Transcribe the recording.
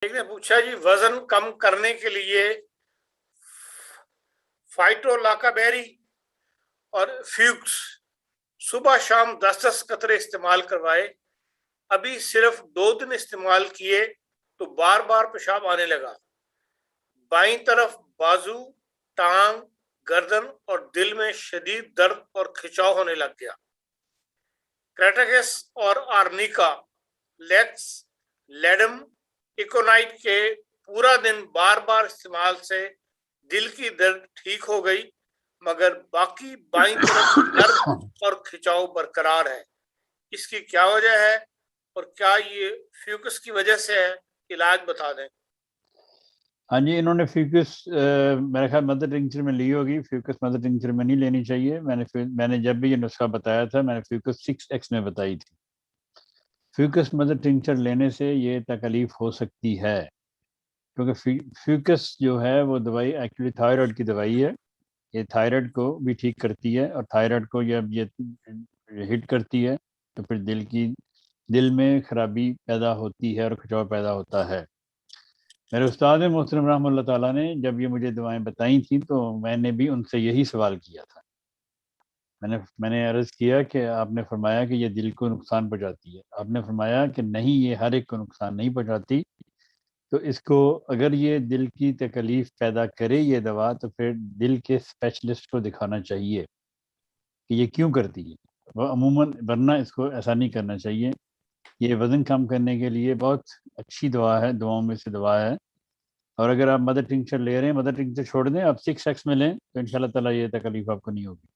ایک نے پوچھا جی وزن کم کرنے کے لیے فائٹولاکا بیری اور فیوکس صبح شام 10 قطرے استعمال کروائے، ابھی صرف 2 دن استعمال کیے تو بار بار پیشاب آنے لگا، بائیں طرف بازو، ٹانگ، گردن اور دل میں شدید درد اور کھچاؤ ہونے لگ گیا۔ کریٹاکس اور آرنیکا لیکس لیڈم ایکونائٹ کے پورا دن بار بار استعمال سے دل کی درد ٹھیک ہو گئی، مگر باقی بائیں طرف درد اور کھچاؤ برقرار ہے۔ اس کی کیا وجہ ہے اور کیا یہ فیوکس کی وجہ سے ہے؟ علاج بتا دیں۔ ہاں جی، انہوں نے فیوکس میرے خیال مدر ٹنکچر میں لی ہوگی، فیوکس مدر ٹنکچر میں نہیں لینی چاہیے۔ میں نے جب بھی یہ نسخہ بتایا تھا میں نے فیوکس 6X میں بتائی تھی۔ فیوکس مدر ٹنکچر لینے سے یہ تکلیف ہو سکتی ہے، کیونکہ فیوکس جو ہے وہ دوائی ایکچولی تھائرائڈ کی دوائی ہے۔ یہ تھائرائڈ کو بھی ٹھیک کرتی ہے، اور تھائرائڈ کو جب یہ ہٹ کرتی ہے تو پھر دل میں خرابی پیدا ہوتی ہے اور کھچاؤ پیدا ہوتا ہے۔ میرے استاد محترم رحمۃ اللہ تعالیٰ نے جب یہ مجھے دعائیں بتائی تھیں تو میں نے بھی ان سے یہی سوال کیا تھا۔ میں نے عرض کیا کہ آپ نے فرمایا کہ یہ دل کو نقصان پہنچاتی ہے، آپ نے فرمایا کہ نہیں، یہ ہر ایک کو نقصان نہیں پہنچاتی، تو اس کو اگر یہ دل کی تکلیف پیدا کرے یہ دوا تو پھر دل کے اسپیشلسٹ کو دکھانا چاہیے کہ یہ کیوں کرتی ہے۔ وہ عموماً ورنہ اس کو ایسا نہیں کرنا چاہیے۔ یہ وزن کم کرنے کے لیے بہت اچھی دوا ہے، دواؤں میں سے دوا ہے، اور اگر آپ مدر ٹنکچر لے رہے ہیں، مدر ٹنکچر چھوڑ دیں، آپ 6X میں لیں تو ان شاء اللہ تعالیٰ یہ تکلیف آپ کو نہیں ہوگی۔